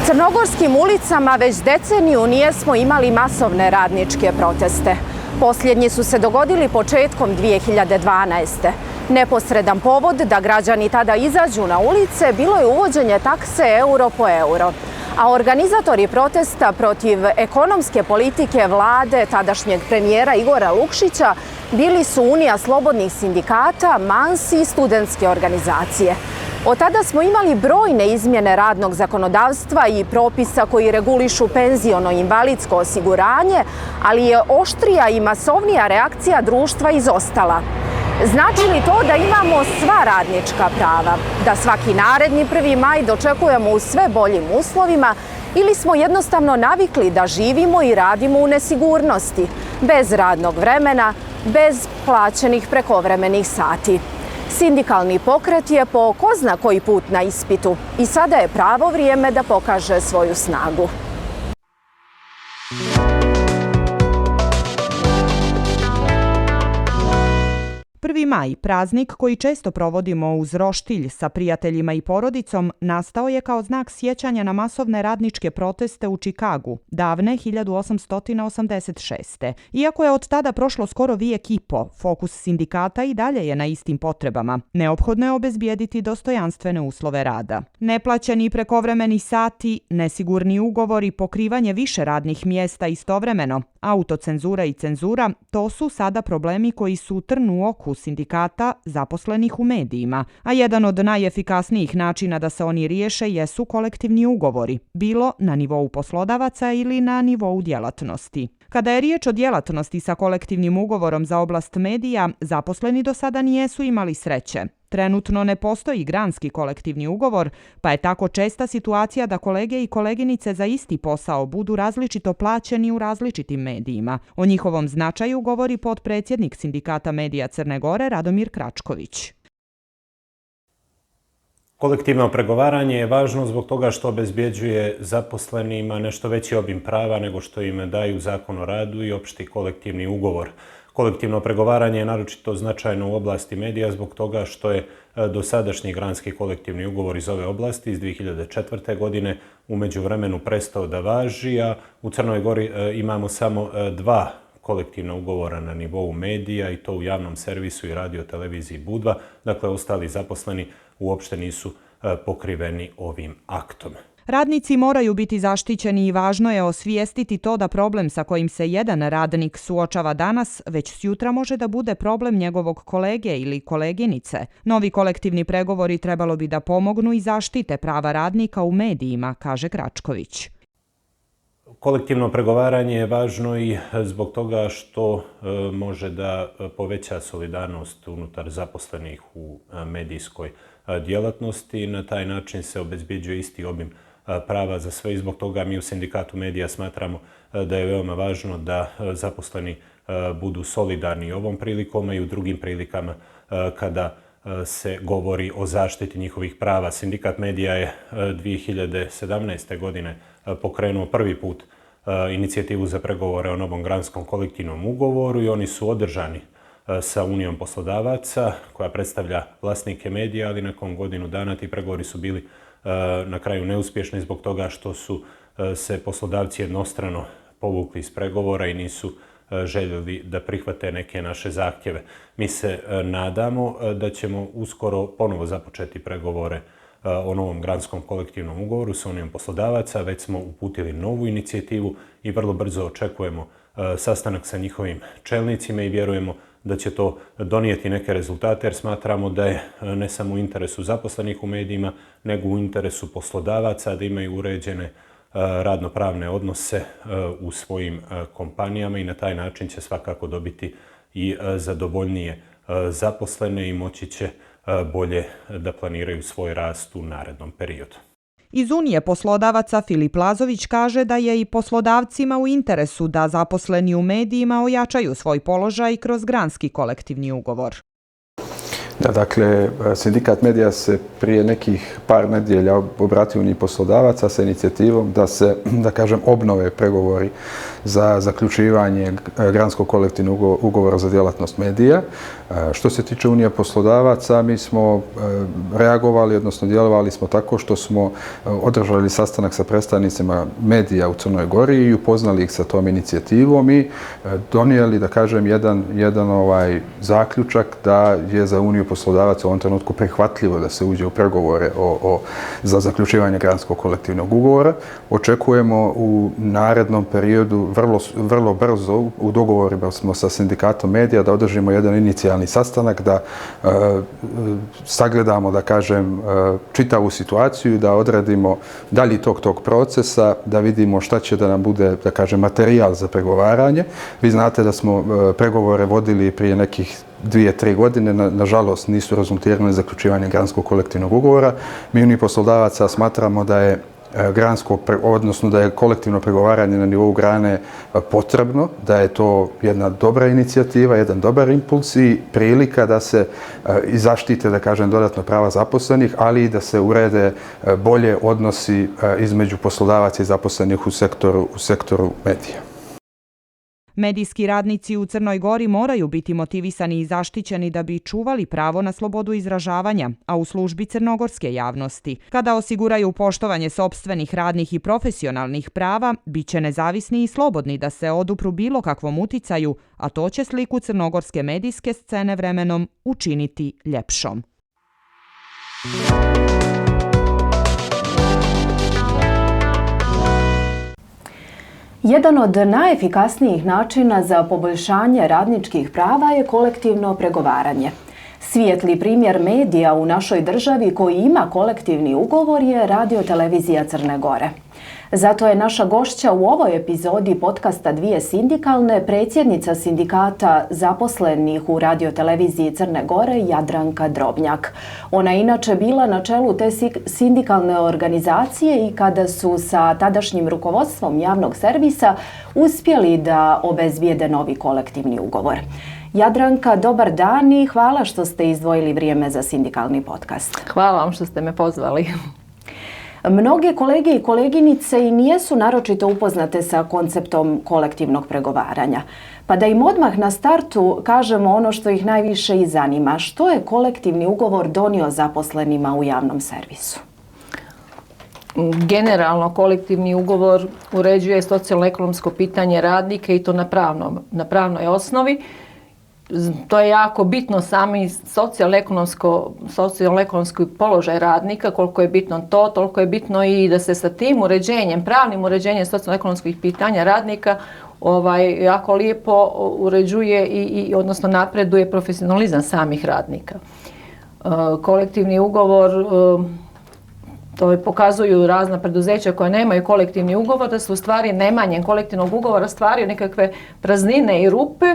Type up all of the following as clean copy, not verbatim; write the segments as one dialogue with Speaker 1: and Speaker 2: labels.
Speaker 1: Crnogorskim ulicama već deceniju nismo imali masovne radničke proteste. Posljednji su se dogodili početkom 2012. Neposredan povod da građani tada izađu na ulice bilo je uvođenje takse euro po euro. A organizatori protesta protiv ekonomske politike vlade tadašnjeg premijera Igora Lukšića bili su Unija slobodnih sindikata, MANS i studentske organizacije. Od tada smo imali brojne izmjene radnog zakonodavstva i propisa koji regulišu penziono-invalidsko osiguranje, ali je oštrija i masovnija reakcija društva izostala. Znači li to da imamo sva radnička prava, da svaki naredni 1. maj dočekujemo u sve boljim uslovima ili smo jednostavno navikli da živimo i radimo u nesigurnosti, bez radnog vremena, bez plaćenih prekovremenih sati? Sindikalni pokret je po ko zna koji put na ispitu i sada je pravo vrijeme da pokaže svoju snagu.
Speaker 2: 1. maj, praznik koji često provodimo uz roštilj sa prijateljima i porodicom, nastao je kao znak sjećanja na masovne radničke proteste u Čikagu, davne 1886. Iako je od tada prošlo skoro vijek i po, fokus sindikata i dalje je na istim potrebama. Neophodno je obezbijediti dostojanstvene uslove rada. Neplaćeni prekovremeni sati, nesigurni ugovori, pokrivanje više radnih mjesta istovremeno, autocenzura i cenzura, to su sada problemi koji su trn u oku sindikata zaposlenih u medijima, a jedan od najefikasnijih načina da se oni riješe jesu kolektivni ugovori, bilo na nivou poslodavaca ili na nivou djelatnosti. Kada je riječ o djelatnosti sa kolektivnim ugovorom za oblast medija, zaposleni do sada nijesu imali sreće. Trenutno ne postoji granski kolektivni ugovor, pa je tako česta situacija da kolege i koleginice za isti posao budu različito plaćeni u različitim medijima. O njihovom značaju govori potpredsjednik Sindikata medija Crne Gore Radomir Kračković.
Speaker 3: Kolektivno pregovaranje je važno zbog toga što obezbjeđuje zaposlenima nešto veći obim prava nego što im daju Zakon o radu i opšti kolektivni ugovor. Kolektivno pregovaranje je naročito značajno u oblasti medija zbog toga što je dosadašnji granski kolektivni ugovor iz ove oblasti iz 2004. godine u međuvremenu prestao da važi, a u Crnoj Gori imamo samo 2 kolektivna ugovora na nivou medija i to u javnom servisu i radio-televiziji Budva. Dakle, ostali zaposleni uopšte nisu pokriveni ovim aktom.
Speaker 2: Radnici moraju biti zaštićeni i važno je osvijestiti to da problem sa kojim se jedan radnik suočava danas već sjutra može da bude problem njegovog kolege ili koleginice. Novi kolektivni pregovori trebalo bi da pomognu i zaštite prava radnika u medijima, kaže Kračković.
Speaker 3: Kolektivno pregovaranje je važno i zbog toga što može da poveća solidarnost unutar zaposlenih u medijskoj djelatnosti. Na taj način se obezbjeđuje isti obim prava za sve i zbog toga mi u Sindikatu medija smatramo da je veoma važno da zaposleni budu solidarni ovom prilikom i u drugim prilikama kada se govori o zaštiti njihovih prava. Sindikat medija je 2017. godine pokrenuo prvi put inicijativu za pregovore o novom granskom kolektivnom ugovoru i oni su održani sa Unijom poslodavaca koja predstavlja vlasnike medija, ali nakon godinu dana ti pregovori su bili na kraju neuspješni zbog toga što su se poslodavci jednostrano povukli iz pregovora i nisu željeli da prihvate neke naše zahtjeve. Mi se nadamo da ćemo uskoro ponovo započeti pregovore o novom granskom kolektivnom ugovoru sa Unijom poslodavaca. Već smo uputili novu inicijativu i vrlo brzo očekujemo sastanak sa njihovim čelnicima i vjerujemo da će to donijeti neke rezultate jer smatramo da je ne samo u interesu zaposlenih u medijima, nego u interesu poslodavaca da imaju uređene radnopravne odnose u svojim kompanijama i na taj način će svakako dobiti i zadovoljnije zaposlene i moći će bolje da planiraju svoj rast u narednom periodu.
Speaker 2: Iz Unije poslodavaca Filip Lazović kaže da je i poslodavcima u interesu da zaposleni u medijima ojačaju svoj položaj kroz granski kolektivni ugovor.
Speaker 4: Da, dakle, Sindikat medija se prije nekih par nedjelja obratio Uniji poslodavaca sa inicijativom da se, da kažem, obnove pregovori za zaključivanje granskog kolektivnog ugovora za djelatnost medija. Što se tiče Unije poslodavaca, mi smo reagovali, odnosno djelovali smo tako što smo održali sastanak sa predstavnicima medija u Crnoj Gori i upoznali ih sa tom inicijativom i donijeli, da kažem, jedan zaključak da je za Uniju poslodavaca u ovom trenutku prihvatljivo da se uđe u pregovore za zaključivanje granskog kolektivnog ugovora. Očekujemo u narednom periodu vrlo brzo, u dogovorima smo sa sindikatom medija, da održimo jedan inicijalni sastanak, da sagledamo, da kažem, čitavu situaciju, da odradimo dalji tog procesa, da vidimo šta će da nam bude, da kažem, materijal za pregovaranje. Vi znate da smo pregovore vodili prije nekih 2-3 godine, nažalost nisu rezultirali zaključivanje granskog kolektivnog ugovora. Mi Uniji poslodavaca smatramo da je odnosno da je kolektivno pregovaranje na nivou grane potrebno, da je to jedna dobra inicijativa, jedan dobar impuls i prilika da se i zaštite, da kažem, dodatno prava zaposlenih, ali i da se urede bolje odnosi između poslodavaca i zaposlenih u sektoru medija.
Speaker 2: Medijski radnici u Crnoj Gori moraju biti motivisani i zaštićeni da bi čuvali pravo na slobodu izražavanja, a u službi crnogorske javnosti. Kada osiguraju poštovanje sopstvenih radnih i profesionalnih prava, bit će nezavisni i slobodni da se odupru bilo kakvom uticaju, a to će sliku crnogorske medijske scene vremenom učiniti ljepšom.
Speaker 1: Jedan od najefikasnijih načina za poboljšanje radničkih prava je kolektivno pregovaranje. Svijetli primjer medija u našoj državi koji ima kolektivni ugovor je Radio-televizija Crne Gore. Zato je naša gošća u ovoj epizodi podcasta Dvije sindikalne predsjednica sindikata zaposlenih u Radio-televiziji Crne Gore Jadranka Drobnjak. Ona je inače bila na čelu te sindikalne organizacije i kada su sa tadašnjim rukovodstvom javnog servisa uspjeli da obezbijede novi kolektivni ugovor. Jadranka, dobar dan i hvala što ste izdvojili vrijeme za sindikalni podcast.
Speaker 5: Hvala vam što ste me pozvali.
Speaker 1: Mnoge kolege i koleginice i nijesu naročito upoznate sa konceptom kolektivnog pregovaranja. Pa da im odmah na startu kažemo ono što ih najviše i zanima. Što je kolektivni ugovor donio zaposlenima u javnom servisu?
Speaker 5: Generalno, kolektivni ugovor uređuje socijalno-ekonomsko pitanje radnika i to na pravnoj osnovi. To je jako bitno, sami socijalno-ekonomski položaj radnika, koliko je bitno to, toliko je bitno i da se sa tim uređenjem, pravnim uređenjem socijalno-ekonomskih pitanja radnika jako lijepo uređuje i odnosno napreduje profesionalizam samih radnika. Kolektivni ugovor, to pokazuju razna preduzeća koja nemaju kolektivni ugovor, da se u stvari nemanjem kolektivnog ugovora stvaraju nekakve praznine i rupe.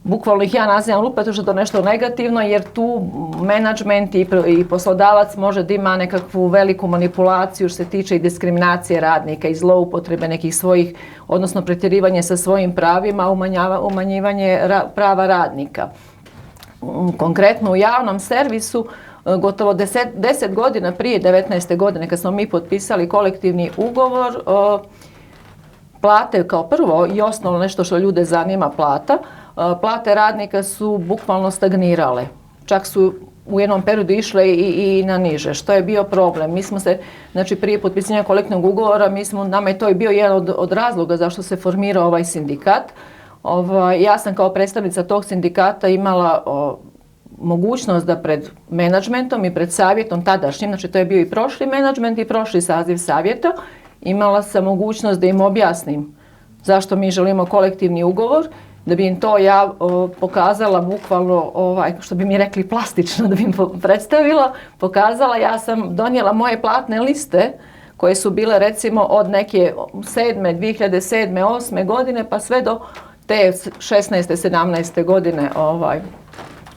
Speaker 5: Bukvalno ih ja nazivam rupe, to što je to nešto negativno, jer tu menadžment i poslodavac može da ima nekakvu veliku manipulaciju što se tiče i diskriminacije radnika i zloupotrebe nekih svojih, odnosno pretjerivanje sa svojim pravima, umanjivanje prava radnika. Konkretno u javnom servisu, gotovo 10 godina prije 19. godine kad smo mi potpisali kolektivni ugovor, plate kao prvo i osnovno nešto što ljude zanima plata, plate radnika su bukvalno stagnirale. Čak su u jednom periodu išle i na niže. Što je bio problem? Mi smo se, znači prije potpisanja kolektivnog ugovora, nama je to i bio jedan od razloga zašto se formirao ovaj sindikat. Ja sam kao predstavnica tog sindikata imala mogućnost da pred menadžmentom i pred savjetom tadašnjim, znači to je bio i prošli menadžment i prošli saziv savjeta, imala sam mogućnost da im objasnim zašto mi želimo kolektivni ugovor, da bi im to ja pokazala bukvalno, što bi mi rekli plastično, da bi im predstavila, pokazala, ja sam donijela moje platne liste koje su bile recimo od neke 2007. 2008. godine pa sve do te 16. 17. godine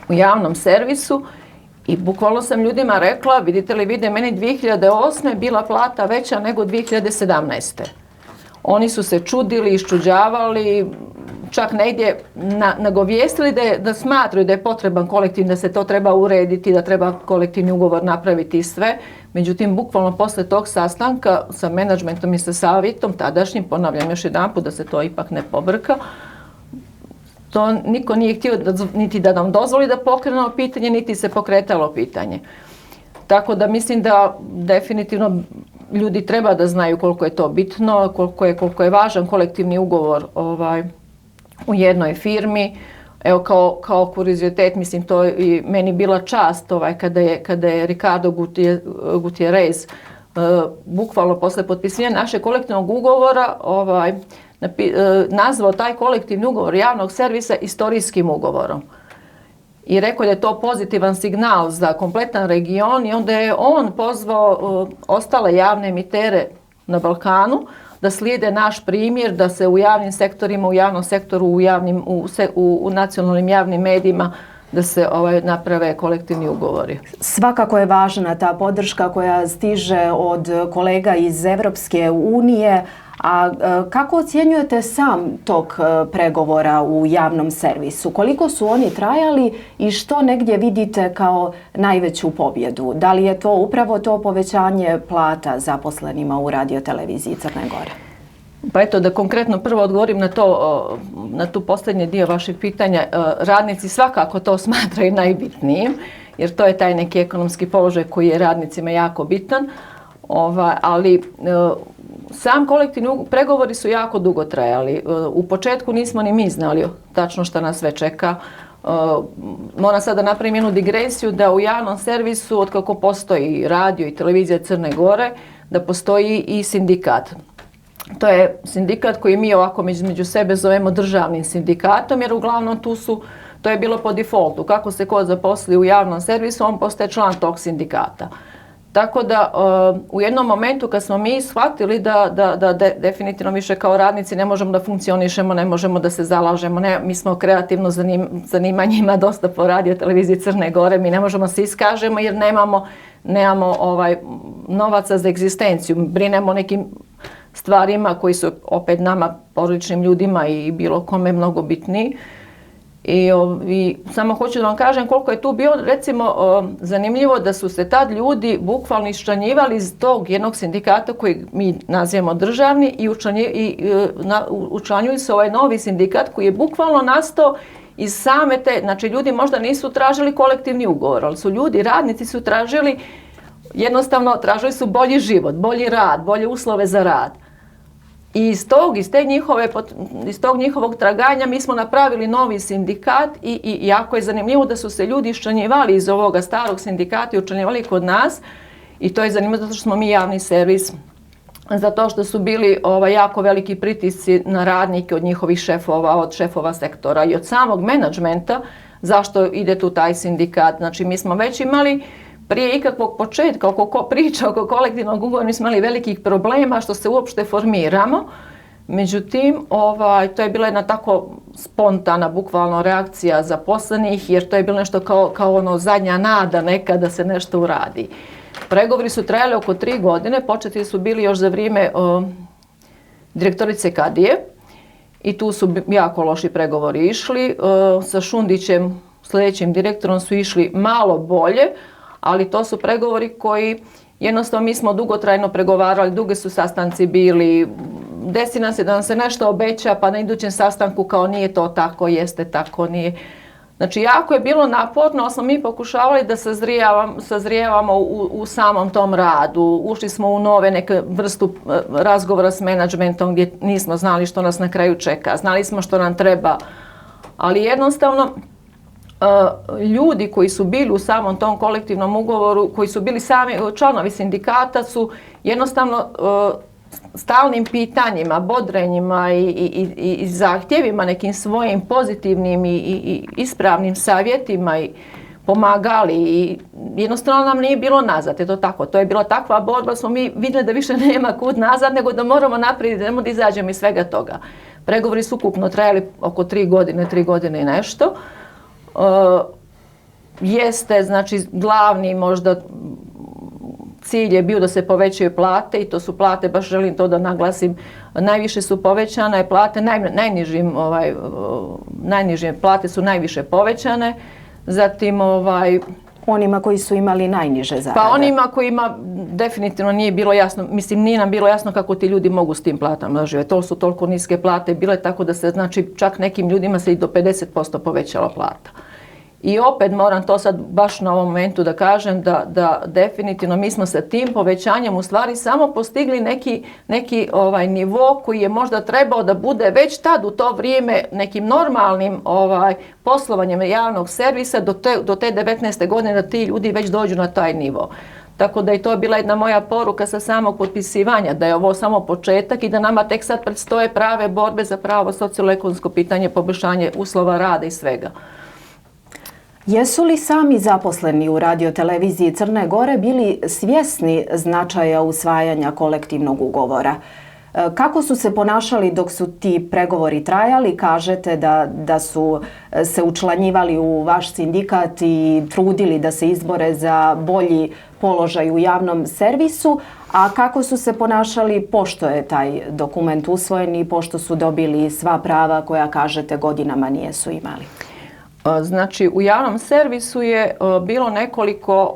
Speaker 5: u javnom servisu. I bukvalno sam ljudima rekla, vidite li, meni 2008. bila plata veća nego 2017. Oni su se čudili, iščuđavali, čak negdje nagovijestili da smatraju da je potreban kolektivni, da se to treba urediti, da treba kolektivni ugovor napraviti i sve. Međutim, bukvalno posle tog sastanka sa menadžmentom i sa savjetom, tadašnjim, ponavljam još jedanput da se to ipak ne pobrka, to niko nije htio niti da nam dozvoli da pokrenemo pitanje, niti se pokretalo pitanje. Tako da mislim da definitivno ljudi treba da znaju koliko je to bitno, koliko je važan kolektivni ugovor u jednoj firmi. Evo kao kuriozitet, mislim to i meni bila čast kada je Ricardo Gutierrez bukvalno posle potpisivanja našeg kolektivnog ugovora nazvao taj kolektivni ugovor javnog servisa istorijskim ugovorom. I rekao da je to pozitivan signal za kompletan region i onda je on pozvao ostale javne emitere na Balkanu da slijede naš primjer, da se u javnim sektorima, u javnom sektoru, u nacionalnim javnim medijima da se naprave kolektivni ugovori.
Speaker 1: Svakako je važna ta podrška koja stiže od kolega iz Evropske unije. A kako ocjenjujete sam tok pregovora u javnom servisu? Koliko su oni trajali i što negdje vidite kao najveću pobjedu? Da li je to upravo to povećanje plata zaposlenima u radioteleviziji Crne Gore?
Speaker 5: Pa eto, da konkretno prvo odgovorim na tu posljednji dio vašeg pitanja. Radnici svakako to smatraju najbitnijim, jer to je taj neki ekonomski položaj koji je radnicima jako bitan. Ali sam kolektivni pregovori su jako dugo trajali. U početku nismo ni mi znali tačno šta nas sve čeka. Moram sad da napravim jednu digresiju da u javnom servisu, otkako postoji radio i televizija Crne Gore, da postoji i sindikat. To je sindikat koji mi ovako među sebe zovemo državnim sindikatom, jer uglavnom to je bilo po defaultu. Kako se ko zaposli u javnom servisu, on postaje član tog sindikata. Tako da u jednom momentu kad smo mi shvatili da definitivno više kao radnici ne možemo da funkcionišemo, ne možemo da se zalažemo, mi smo kreativno zanimanjima dosta po radio televiziji Crne Gore, mi ne možemo se iskažemo jer nemamo novaca za egzistenciju, brinemo o nekim stvarima koji su opet nama, porodičnim ljudima i bilo kome mnogo bitniji. I samo hoću da vam kažem koliko je tu bilo recimo zanimljivo da su se tad ljudi bukvalno iščlanjivali iz tog jednog sindikata koji mi nazivamo državni i učlanjuju se ovaj novi sindikat koji je bukvalno nastao iz same te, znači ljudi možda nisu tražili kolektivni ugovor, ali su ljudi, radnici su tražili, jednostavno tražili su bolji život, bolji rad, bolje uslove za rad. I iz tog njihovog traganja mi smo napravili novi sindikat i jako je zanimljivo da su se ljudi iščlanjivali iz ovoga starog sindikata i učlanjivali kod nas i to je zanimljivo zato što smo mi javni servis, zato što su bili jako veliki pritisci na radnike od njihovih šefova, od šefova sektora i od samog menadžmenta zašto ide tu taj sindikat. Znači mi smo već imali prije ikakvog početka, oko priča oko kolektivnog ugovora, mi smo imali velikih problema što se uopšte formiramo. Međutim, to je bila jedna tako spontana, bukvalno reakcija zaposlenih, jer to je bilo nešto kao zadnja nada neka da se nešto uradi. Pregovori su trajali oko 3 godine, početi su bili još za vrijeme direktorice Kadije i tu su jako loši pregovori išli. Sa Šundićem, sljedećim direktorom, su išli malo bolje, ali to su pregovori koji jednostavno mi smo dugotrajno pregovarali, dugi su sastanci bili, desi nam se da nam se nešto obeća pa na idućem sastanku kao nije to tako, jeste tako, nije. Znači jako je bilo naporno, ali smo mi pokušavali da sazrijevamo u samom tom radu. Ušli smo u nove neke vrstu razgovora s menadžmentom gdje nismo znali što nas na kraju čeka, znali smo što nam treba, ali jednostavno ljudi koji su bili u samom tom kolektivnom ugovoru, koji su bili sami članovi sindikata su jednostavno stalnim pitanjima, bodrenjima i zahtjevima, nekim svojim pozitivnim i ispravnim savjetima i pomagali i jednostavno nam nije bilo nazad. Eto tako, to je bila takva borba, smo mi vidjeli da više nema kud nazad, nego da moramo naprijed, da da izađemo iz svega toga. Pregovori su ukupno trajali oko 3 godine i nešto. Jeste, znači glavni možda cilj je bio da se povećaju plate i to su plate, baš želim to da naglasim, najviše su povećane plate, najnižim plate su najviše povećane, zatim
Speaker 1: onima koji su imali najniže zarade?
Speaker 5: Pa onima kojima definitivno nije bilo jasno, mislim nije nam bilo jasno kako ti ljudi mogu s tim platama da žive. To su toliko niske plate bile tako da se znači čak nekim ljudima se i do 50% povećala plata. I opet moram to sad baš na ovom momentu da kažem da definitivno mi smo sa tim povećanjem u stvari samo postigli neki nivo koji je možda trebao da bude već tad u to vrijeme nekim normalnim poslovanjem javnog servisa do te 19. godine da ti ljudi već dođu na taj nivo. Tako da i to je bila jedna moja poruka sa samog potpisivanja, da je ovo samo početak i da nama tek sad predstoje prave borbe za pravo socioekonomsko pitanje, poboljšanje uslova rada i svega.
Speaker 1: Jesu li sami zaposleni u radioteleviziji Crne Gore bili svjesni značaja usvajanja kolektivnog ugovora? Kako su se ponašali dok su ti pregovori trajali? Kažete da su se učlanjivali u vaš sindikat i trudili da se izbore za bolji položaj u javnom servisu, a kako su se ponašali pošto je taj dokument usvojen i pošto su dobili sva prava koja kažete godinama nijesu imali?
Speaker 5: Znači, u javnom servisu je bilo nekoliko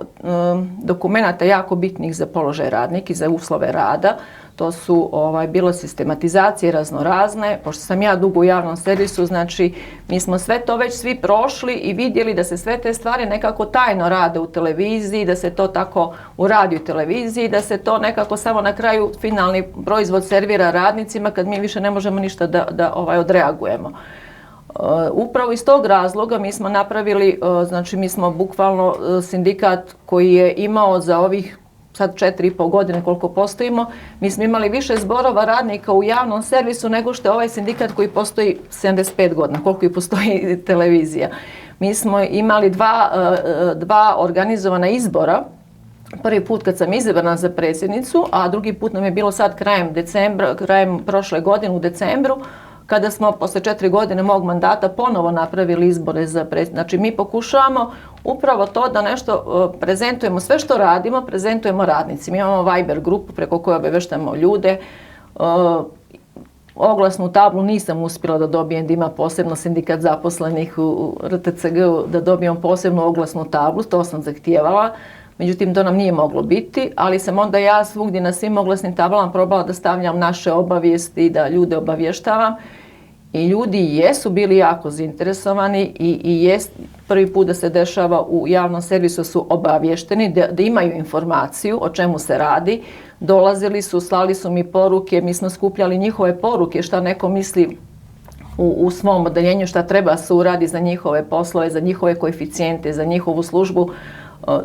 Speaker 5: dokumenata jako bitnih za položaj radnika i za uslove rada. To su bilo sistematizacije raznorazne. Pošto sam ja dugo u javnom servisu, znači mi smo sve to već svi prošli i vidjeli da se sve te stvari nekako tajno rade u televiziji, da se to tako u radiju i televiziji, da se to nekako samo na kraju finalni proizvod servira radnicima kad mi više ne možemo ništa da odreagujemo. Upravo iz tog razloga mi smo napravili, znači mi smo bukvalno sindikat koji je imao za ovih sad 4,5 godine koliko postojimo, mi smo imali više zborova radnika u javnom servisu nego što je ovaj sindikat koji postoji 75 godina, koliko i postoji televizija. Mi smo imali dva organizovana izbora. Prvi put kad sam izabrana za predsjednicu, a drugi put nam je bilo sad krajem prošle godine u decembru, kada smo posle 4 godine mog mandata ponovo napravili izbore za predsjednicu. Znači mi pokušavamo upravo to da nešto prezentujemo, sve što radimo, prezentujemo radnicima. Imamo Viber grupu preko koje obaveštamo ljude. Oglasnu tablu nisam uspjela da dobijem, da ima posebno sindikat zaposlenih u RTCG-u, da dobijem posebnu oglasnu tablu, to sam zahtijevala. Međutim, to nam nije moglo biti, ali sam onda ja svugdje na svim oglasnim tablama probala da stavljam naše obavijesti i da ljude obavještavam. I ljudi jesu bili jako zainteresovani i prvi put da se dešava u javnom servisu su obavješteni, da imaju informaciju o čemu se radi. Dolazili su, slali su mi poruke, mi smo skupljali njihove poruke, šta neko misli u svom odeljenju, šta treba se uradi za njihove poslove, za njihove koeficijente, za njihovu službu.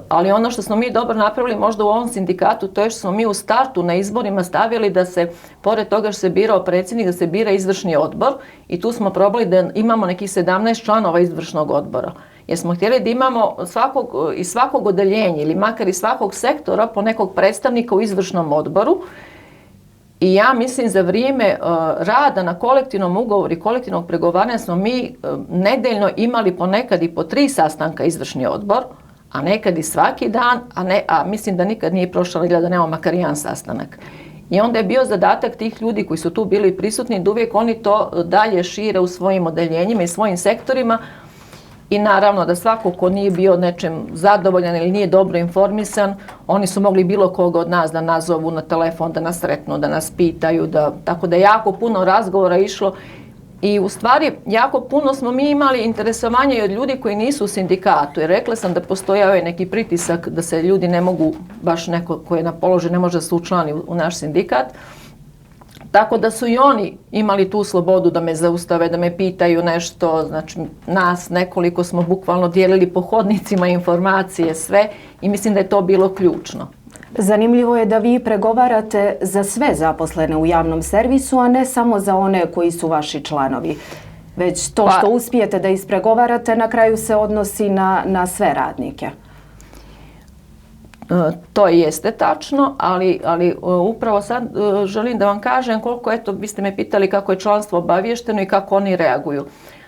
Speaker 5: Ali ono što smo mi dobro napravili možda u ovom sindikatu, to je što smo mi u startu na izborima stavili da se, pored toga što se birao predsjednik, da se bira izvršni odbor i tu smo probali da imamo nekih 17 članova izvršnog odbora. Jer smo htjeli da imamo iz svakog odeljenja ili makar iz svakog sektora po nekog predstavnika u izvršnom odboru. I ja mislim za vrijeme rada na kolektivnom ugovoru i kolektivnog pregovaranja smo mi nedeljno imali ponekad i po 3 sastanka izvršni odbor, a nekad i svaki dan, a mislim da nikad nije prošla nedelja da nemamo makar jedan sastanak. I onda je bio zadatak tih ljudi koji su tu bili prisutni da uvijek oni to dalje šire u svojim odeljenjima i svojim sektorima i naravno da svako ko nije bio nečem zadovoljan ili nije dobro informisan, oni su mogli bilo koga od nas da nazovu na telefon, da nas sretnu, da nas pitaju, tako da je jako puno razgovora išlo. I u stvari jako puno smo mi imali interesovanja i od ljudi koji nisu u sindikatu. Jer rekla sam da postoji neki pritisak da se ljudi ne mogu, baš neko koji je na položaju ne može da se učlani u naš sindikat. Tako da su i oni imali tu slobodu da me zaustave, da me pitaju nešto. Znači nas nekoliko smo bukvalno dijelili po hodnicima informacije sve i mislim da je to bilo ključno.
Speaker 1: Zanimljivo je da vi pregovarate za sve zaposlene u javnom servisu, a ne samo za one koji su vaši članovi. Već to što uspijete da ispregovarate na kraju se odnosi na sve radnike.
Speaker 5: To jeste tačno, ali upravo sad želim da vam kažem koliko, eto, vi ste me pitali kako je članstvo obavješteno i kako oni reaguju.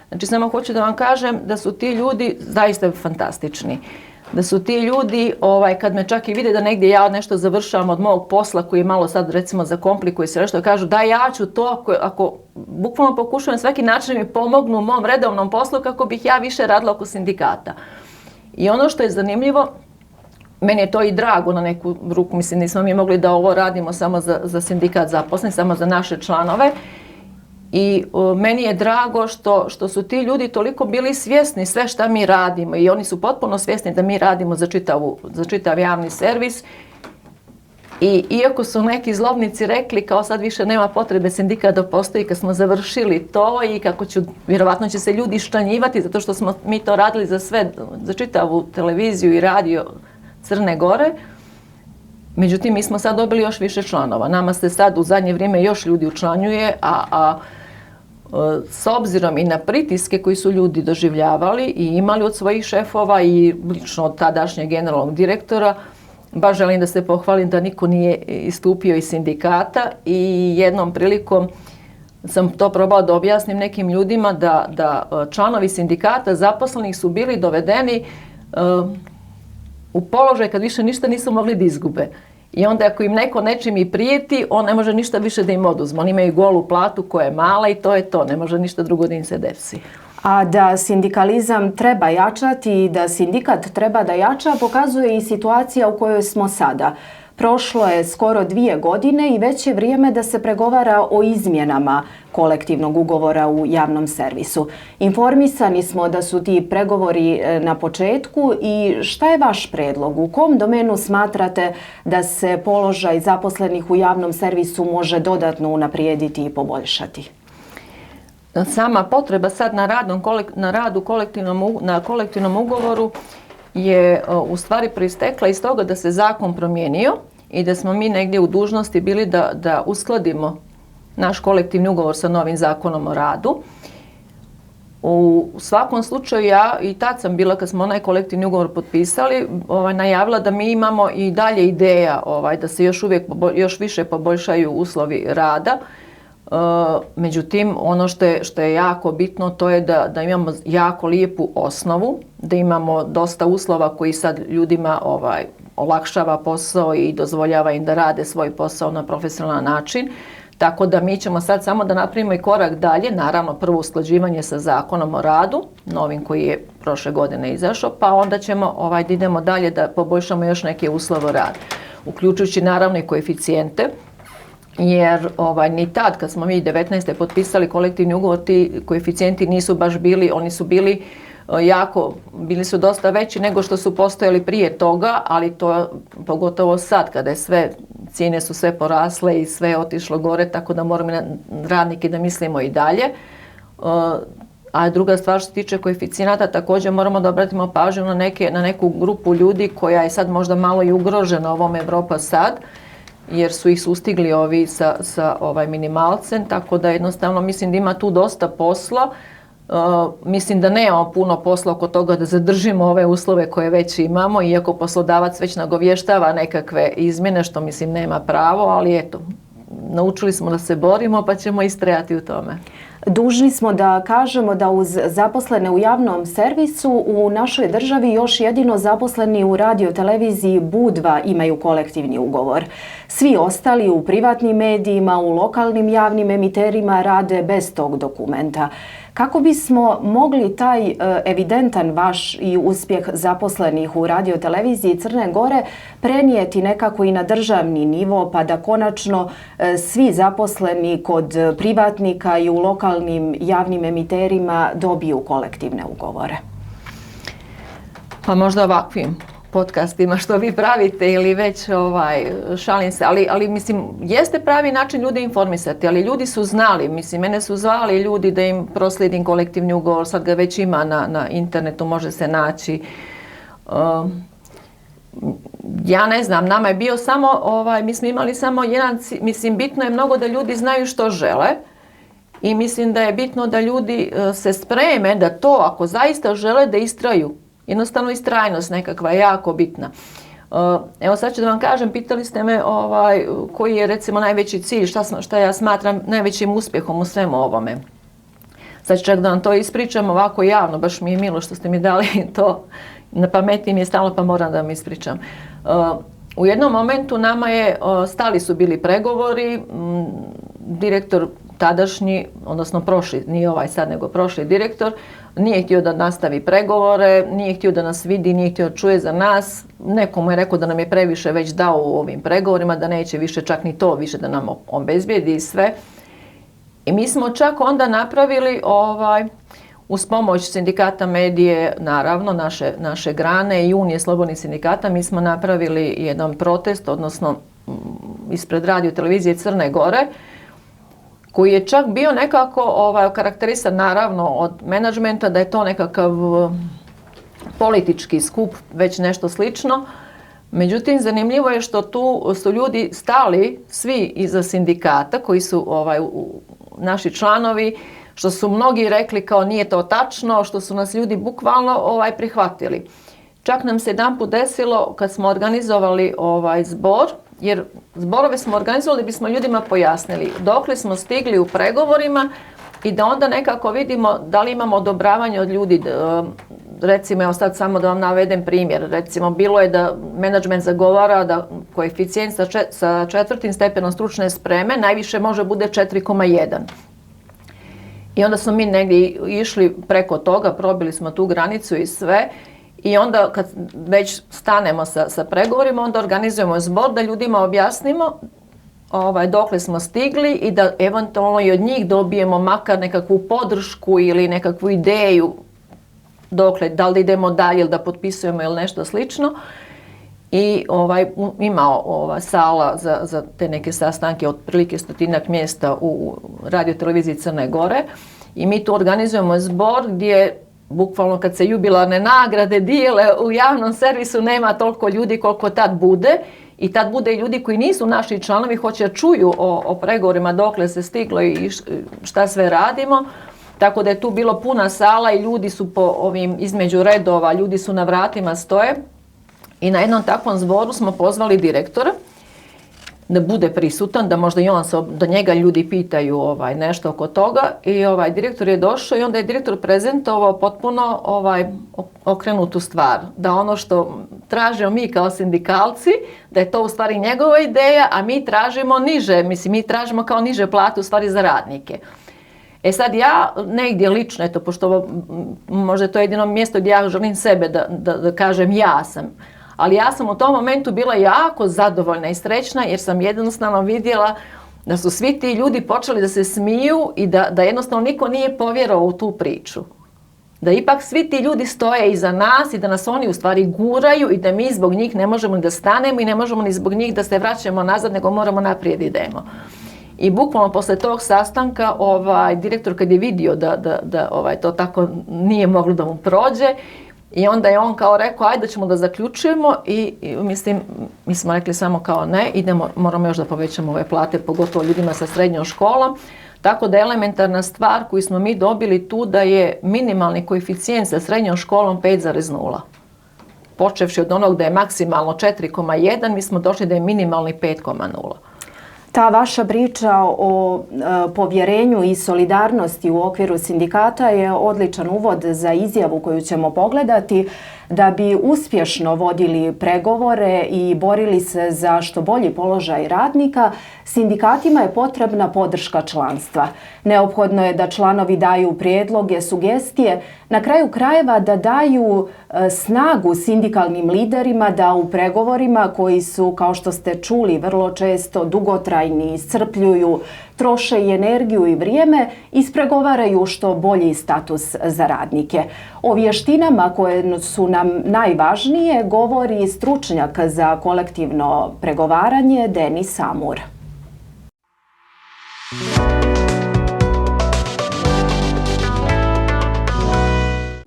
Speaker 5: Znači samo hoću da vam kažem da su ti ljudi zaista fantastični. Da su ti ljudi, kad me čak i vide da negdje ja nešto završavam od mog posla koji je malo sad recimo zakomplikuje se nešto, kažu da ja ću to, ako bukvalno pokušavam svaki način mi pomognu u mom redovnom poslu kako bih ja više radila oko sindikata. I ono što je zanimljivo, meni je to i drago na neku ruku, mislim nismo mi mogli da ovo radimo samo za sindikat zaposlenih, samo za naše članove. I meni je drago što su ti ljudi toliko bili svjesni sve šta mi radimo i oni su potpuno svjesni da mi radimo za čitav javni servis. I iako su neki zlobnici rekli kao sad više nema potrebe sindikat da postoji kad smo završili to i kako vjerovatno će se ljudi štanjivati zato što smo mi to radili za čitavu televiziju i radio Crne Gore. Međutim, mi smo sad dobili još više članova. Nama se sad u zadnje vrijeme još ljudi učlanjuje, a s obzirom i na pritiske koji su ljudi doživljavali i imali od svojih šefova i lično od tadašnjeg generalnog direktora, baš želim da se pohvalim da niko nije istupio iz sindikata i jednom prilikom sam to probala da objasnim nekim ljudima da članovi sindikata zaposlenih su bili dovedeni u položaj kad više ništa nisu mogli da izgube. I onda ako im neko nečim i prijeti, on ne može ništa više da im oduzme. Oni imaju golu platu koja je mala i to je to. Ne može ništa drugo da im se desi.
Speaker 1: A da sindikalizam treba jačati i da sindikat treba da jača pokazuje i situacija u kojoj smo sada. Prošlo je skoro 2 godine i već je vrijeme da se pregovara o izmjenama kolektivnog ugovora u javnom servisu. Informisani smo da su ti pregovori na početku i šta je vaš predlog? U kom domenu smatrate da se položaj zaposlenih u javnom servisu može dodatno unaprijediti i poboljšati?
Speaker 5: Sama potreba sad na radu na kolektivnom ugovoru je u stvari proistekla iz toga da se zakon promijenio i da smo mi negdje u dužnosti bili da uskladimo naš kolektivni ugovor sa novim zakonom o radu. U svakom slučaju ja i tad sam bila kad smo onaj kolektivni ugovor potpisali, najavila da mi imamo i dalje ideja da se još više poboljšaju uslovi rada. Međutim, ono što je jako bitno to je da imamo jako lijepu osnovu, da imamo dosta uslova koji sad ljudima olakšava posao i dozvoljava im da rade svoj posao na profesionalan način. Tako da mi ćemo sad samo da napravimo i korak dalje, naravno prvo usklađivanje sa zakonom o radu, novim koji je prošle godine izašao, pa onda ćemo da idemo dalje da poboljšamo još neke uslove rada, uključujući naravno i koeficijente. Jer ni tad kad smo mi 19. potpisali kolektivni ugovor, ti koeficijenti nisu baš bili, oni su bili bili su dosta veći nego što su postojali prije toga, ali to pogotovo sad kada je cijene su sve porasle i sve je otišlo gore, tako da moramo radnike da mislimo i dalje. A druga stvar što se tiče koeficijenata, također moramo da obratimo pažnju na neku grupu ljudi koja je sad možda malo i ugrožena ovom Evropa sad, jer su ih sustigli ovi sa minimalcem, tako da jednostavno mislim da ima tu dosta posla. Mislim da nemamo puno posla oko toga da zadržimo ove uslove koje već imamo, iako poslodavac već nagovještava nekakve izmjene, što mislim nema pravo, ali eto, naučili smo da se borimo pa ćemo istrajati u tome.
Speaker 1: Dužni smo da kažemo da uz zaposlene u javnom servisu u našoj državi još jedino zaposleni u radioteleviziji Budva imaju kolektivni ugovor. Svi ostali u privatnim medijima, u lokalnim javnim emiterima rade bez tog dokumenta. Kako bismo mogli taj evidentan vaš i uspjeh zaposlenih u radioteleviziji Crne Gore prenijeti nekako i na državni nivo, pa da konačno svi zaposleni kod privatnika i u lokalnim javnim emiterima dobiju kolektivne ugovore?
Speaker 5: Pa možda ovakvim podcastima što vi pravite ili već šalim se, ali mislim jeste pravi način ljude informisati, ali ljudi su znali, mislim mene su zvali ljudi da im proslijedim kolektivni ugovor, sad ga već ima na internetu, može se naći. Ja ne znam, nama je bio samo, mi smo imali samo jedan, mislim bitno je mnogo da ljudi znaju što žele i mislim da je bitno da ljudi se spreme da to ako zaista žele da istraju. Jednostavno istrajnost nekakva je jako bitna. Evo sad ću da vam kažem, pitali ste me koji je recimo najveći cilj, šta ja smatram najvećim uspjehom u svemu ovome. Sad ću čak da vam to ispričam ovako javno, baš mi je milo što ste mi dali to, na pameti mi je stalno pa moram da vam ispričam. U jednom momentu nama stali su bili pregovori, direktor tadašnji, odnosno prošli, nije ovaj sad nego prošli direktor, nije htio da nastavi pregovore, nije htio da nas vidi, nije htio da čuje za nas. Neko mu je rekao da nam je previše već dao u ovim pregovorima, da neće više čak ni to više da nam obezbijedi i sve. I mi smo čak onda napravili uz pomoć sindikata medije, naravno, naše grane i Unije slobodnih sindikata, mi smo napravili jedan protest, odnosno ispred radio televizije Crne Gore, koji je čak bio nekako karakterisan naravno od menadžmenta, da je to nekakav politički skup, već nešto slično. Međutim, zanimljivo je što tu su ljudi stali svi iza sindikata, koji su naši članovi, što su mnogi rekli kao nije to tačno, što su nas ljudi bukvalno prihvatili. Čak nam se jedanput desilo kad smo organizovali zbor, jer zborove smo organizovali da bismo ljudima pojasnili dokle smo stigli u pregovorima i da onda nekako vidimo da li imamo odobravanje od ljudi. Recimo, evo sad samo da vam navedem primjer. Recimo, bilo je da menadžment zagovara da koeficijent sa 4. stepenom stručne spreme najviše može bude 4,1. I onda smo mi negdje išli preko toga, probili smo tu granicu i sve. I onda kad već stanemo sa pregovorima, onda organizujemo zbor da ljudima objasnimo dokle smo stigli i da eventualno i od njih dobijemo makar nekakvu podršku ili nekakvu ideju dokle, da li idemo dalje ili da potpisujemo ili nešto slično. I ima sala za te neke sastanke, otprilike 100-ak mjesta u radio televiziji Crne Gore. I mi tu organizujemo zbor gdje bukvalno kad se jubilarne nagrade dijele u javnom servisu nema toliko ljudi koliko tad bude. I tad bude i ljudi koji nisu naši članovi, hoće čuju o pregovorima dokle se stiglo i šta sve radimo. Tako da je tu bilo puna sala i ljudi su po ovim između redova, ljudi su na vratima stoje. I na jednom takvom zboru smo pozvali direktora da bude prisutan, da možda i on da njega ljudi pitaju nešto oko toga. I direktor je došao i onda je direktor prezentovao potpuno okrenutu stvar. Da ono što tražimo mi kao sindikalci, da je to u stvari njegova ideja, a mi tražimo niže, mi tražimo kao niže plate u stvari za radnike. E sad ja negdje lično, eto, pošto možda je to jedino mjesto gdje ja želim sebe da kažem ja sam, ali ja sam u tom momentu bila jako zadovoljna i srećna jer sam jednostavno vidjela da su svi ti ljudi počeli da se smiju i da jednostavno niko nije povjerovao u tu priču. Da ipak svi ti ljudi stoje iza nas i da nas oni u stvari guraju i da mi zbog njih ne možemo ni da stanemo i ne možemo ni zbog njih da se vraćamo nazad, nego moramo naprijed idemo. I bukvalno posle tog sastanka direktor kad je vidio da to tako nije moglo da mu prođe, i onda je on kao rekao ajde ćemo da zaključujemo i mislim, mi smo rekli samo kao ne, moramo još da povećamo ove plate, pogotovo ljudima sa srednjom školom. Tako da je elementarna stvar koju smo mi dobili tu da je minimalni koeficijent sa srednjom školom 5,0. Počevši od onog da je maksimalno 4,1, mi smo došli da je minimalni 5,0.
Speaker 1: Ta vaša priča o povjerenju i solidarnosti u okviru sindikata je odličan uvod za izjavu koju ćemo pogledati. Da bi uspješno vodili pregovore i borili se za što bolji položaj radnika, sindikatima je potrebna podrška članstva. Neophodno je da članovi daju prijedloge, sugestije, na kraju krajeva da daju snagu sindikalnim liderima da u pregovorima koji su, kao što ste čuli, vrlo često dugotrajni, iscrpljuju, troše i energiju i vrijeme, ispregovaraju što bolji status za radnike. O vještinama koje su nam najvažnije govori stručnjak za kolektivno pregovaranje Denis Amur.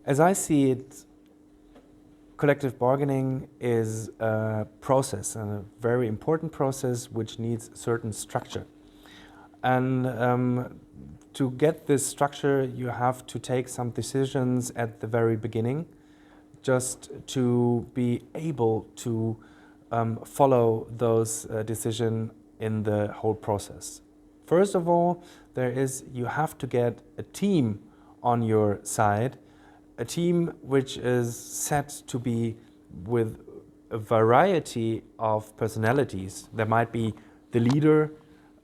Speaker 6: As I see it, collective bargaining is a process, and a very important process which needs certain structure. And to get this structure, you have to take some decisions at the very beginning, just to be able to follow those decisions in the whole process. First of all, you have to get a team on your side, a team which is set to be with a variety of personalities. There might be the leader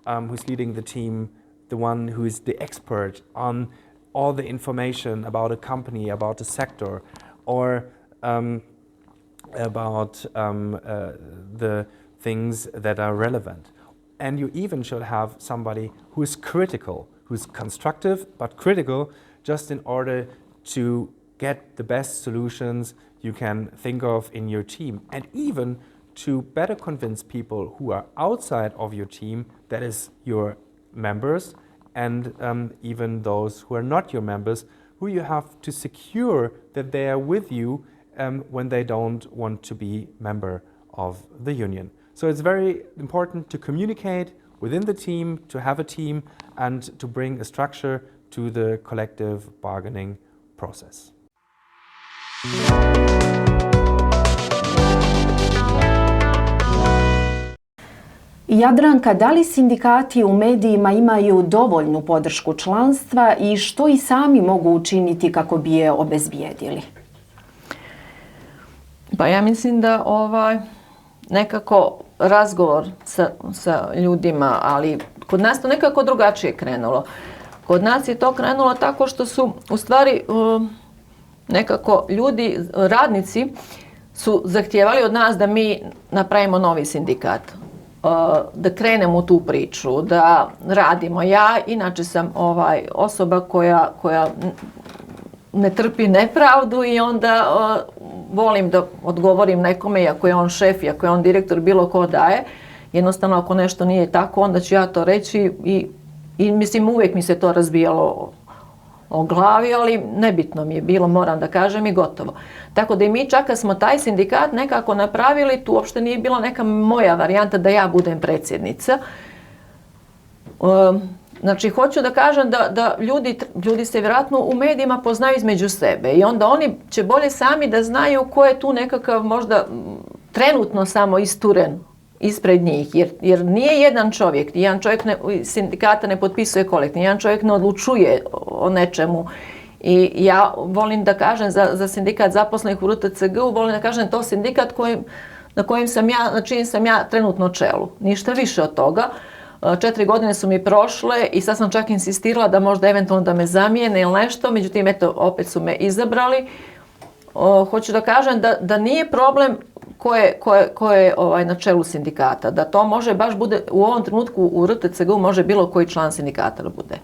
Speaker 6: who's leading the team, the one who is the expert on all the information about a company, about a sector, or about the things that are relevant. And you even should have somebody who is critical, who's constructive but critical, just in order to get the best solutions you can think of in your team, and even to better convince people who are outside of your team, that is your members, and even those who are not your members, who you have to secure that they are with you when they don't want to be member of the union. So it's very important to communicate within the team, to have a team, and to bring a structure to the collective bargaining process.
Speaker 1: Jadranka, da li sindikati u medijima imaju dovoljnu podršku članstva i što i sami mogu učiniti kako bi je obezbijedili?
Speaker 5: Pa ja mislim da nekako razgovor sa ljudima, ali kod nas to nekako drugačije krenulo. Kod nas je to krenulo tako što su u stvari nekako ljudi, radnici su zahtijevali od nas da mi napravimo novi sindikat, da krenemo u tu priču, da radimo. Ja inače sam osoba koja ne trpi nepravdu i onda volim da odgovorim nekome, i ako je on šef, i ako je on direktor, bilo ko daje. Jednostavno, ako nešto nije tako, onda ću ja to reći i mislim, uvijek mi se to razbijalo o glavi, ali nebitno mi je bilo, moram da kažem, i gotovo. Tako da i mi čak kad smo taj sindikat nekako napravili, tu uopšte nije bila neka moja varijanta da ja budem predsjednica. Znači, hoću da kažem da ljudi se vjerojatno u medijima poznaju između sebe i onda oni će bolje sami da znaju ko je tu nekakav možda trenutno samo isturen ispred njih, jer nije jedan čovjek, jedan čovjek sindikata ne potpisuje kolektiv, jedan čovjek ne odlučuje o nečemu. I ja volim da kažem za sindikat zaposlenih u RTCG-u, volim da kažem to sindikat na čijem sam ja trenutno čelu. Ništa više od toga. 4 godine su mi prošle i sad sam čak insistirala da možda eventualno da me zamijene ili nešto, međutim eto opet su me izabrali. Hoću da kažem da nije problem ko je na čelu sindikata, da to može baš bude u ovom trenutku u RTCG-u može bilo koji član sindikata da bude.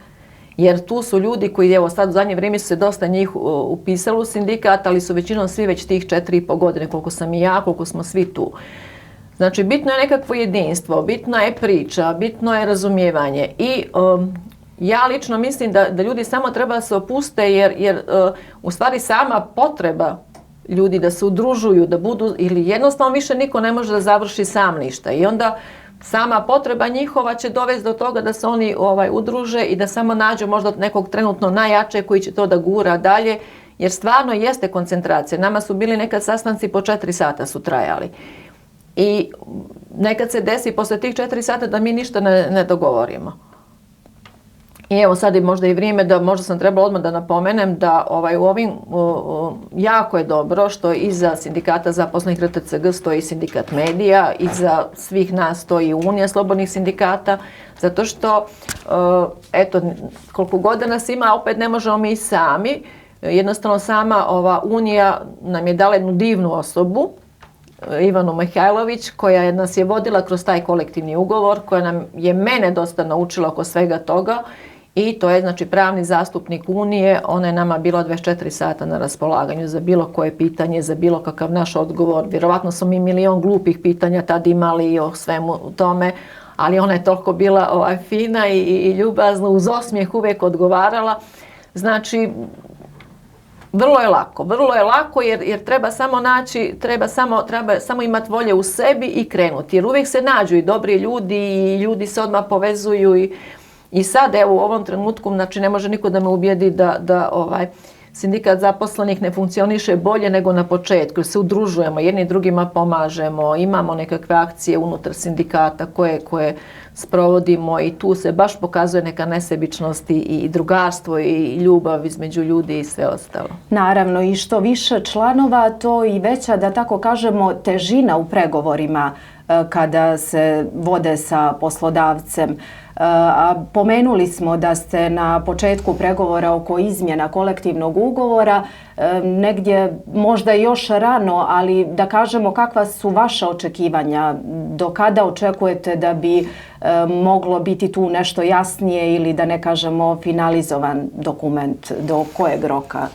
Speaker 5: Jer tu su ljudi koji, evo sad u zadnje vrijeme su se dosta njih upisalo u sindikat, ali su većinom svi već tih 4,5 godine, koliko sam i ja, koliko smo svi tu. Znači, bitno je nekakvo jedinstvo, bitna je priča, bitno je razumijevanje i ja lično mislim da ljudi samo treba da se opuste jer u stvari sama potreba ljudi da se udružuju, da budu, ili jednostavno više niko ne može da završi sam ništa i onda sama potreba njihova će dovesti do toga da se oni udruže i da samo nađu možda nekog trenutno najjače koji će to da gura dalje, jer stvarno jeste koncentracija. Nama su bili nekad sastanci po 4 sata su trajali. I nekad se desi posle tih 4 sata da mi ništa ne dogovorimo. I evo sad je možda i vrijeme da možda sam trebala odmah da napomenem da u ovim jako je dobro što iza sindikata zaposlenih RTCG stoji sindikat medija, iza svih nas stoji Unija slobodnih sindikata, zato što eto koliko god nas ima opet ne možemo mi sami. Jednostavno sama ova Unija nam je dala jednu divnu osobu, Ivanu Mihajlović, koja nas je vodila kroz taj kolektivni ugovor, koja je mene dosta naučila oko svega toga i to je znači pravni zastupnik Unije. Ona je nama bila 24 sata na raspolaganju za bilo koje pitanje, za bilo kakav naš odgovor. Vjerovatno smo mi milion glupih pitanja tad imali o svemu tome, ali ona je toliko bila fina i ljubazna, uz osmijeh uvijek odgovarala. Znači, vrlo je lako jer treba samo naći, treba samo imati volje u sebi i krenuti. Jer uvijek se nađu i dobri ljudi i ljudi se odmah povezuju i sad evo u ovom trenutku, znači ne može niko da me ubijedi da sindikat zaposlenih ne funkcioniše bolje nego na početku. Se udružujemo, jedni drugima pomažemo, imamo nekakve akcije unutar sindikata koje sprovodimo i tu se baš pokazuje neka nesebičnost i drugarstvo i ljubav između ljudi i sve ostalo.
Speaker 1: Naravno, i što više članova, to i veća, da tako kažemo, težina u pregovorima kada se vode sa poslodavcem. A pomenuli smo da ste na početku pregovora oko izmjena kolektivnog ugovora, negdje možda još rano, ali da kažemo kakva su vaša očekivanja, do kada očekujete da bi moglo biti tu nešto jasnije ili da ne kažemo finalizovan dokument, do kojeg roka?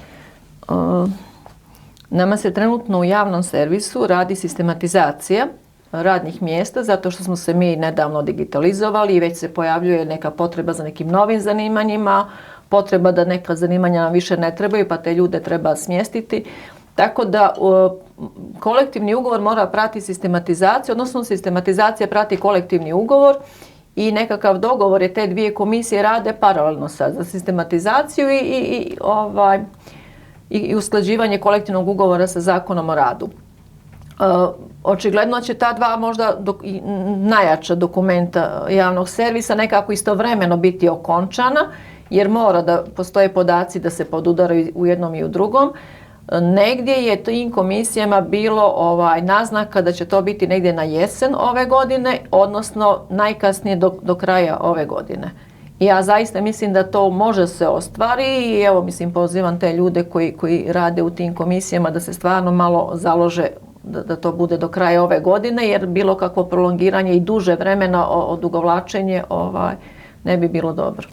Speaker 5: Nama se trenutno u javnom servisu radi sistematizacija radnih mjesta, zato što smo se mi nedavno digitalizovali i već se pojavljuje neka potreba za nekim novim zanimanjima, potreba da neka zanimanja nam više ne trebaju pa te ljude treba smjestiti. Tako da kolektivni ugovor mora pratiti sistematizaciju, odnosno sistematizacija prati kolektivni ugovor i nekakav dogovor je te dvije komisije rade paralelno sad za sistematizaciju i usklađivanje kolektivnog ugovora sa Zakonom o radu. Očigledno će ta dva možda najjača dokumenta javnog servisa nekako istovremeno biti okončana, jer mora da postoje podaci da se podudaraju u jednom i u drugom. Negdje je tim komisijama bilo naznaka da će to biti negdje na jesen ove godine, odnosno najkasnije do kraja ove godine. I ja zaista mislim da to može se ostvari i evo mislim pozivam te ljude koji rade u tim komisijama da se stvarno malo založe da to bude do kraja ove godine, jer bilo kakvo prolongiranje i duže vremena odugovlačenje ne bi bilo dobro.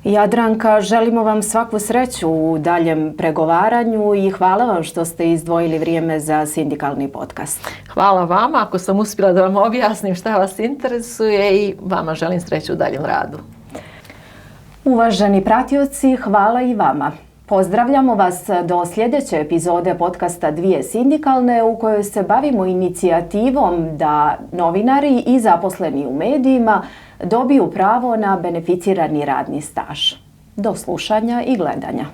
Speaker 1: Jadranka, želimo vam svaku sreću u daljem pregovaranju i hvala vam što ste izdvojili vrijeme za sindikalni podcast.
Speaker 5: Hvala vama, ako sam uspjela da vam objasnim šta vas interesuje i vama želim sreću u daljem radu.
Speaker 1: Uvaženi pratioci, hvala i vama. Pozdravljamo vas do sljedeće epizode podcasta Dvije sindikalne u kojoj se bavimo inicijativom da novinari i zaposleni u medijima dobiju pravo na beneficirani radni staž. Do slušanja i gledanja.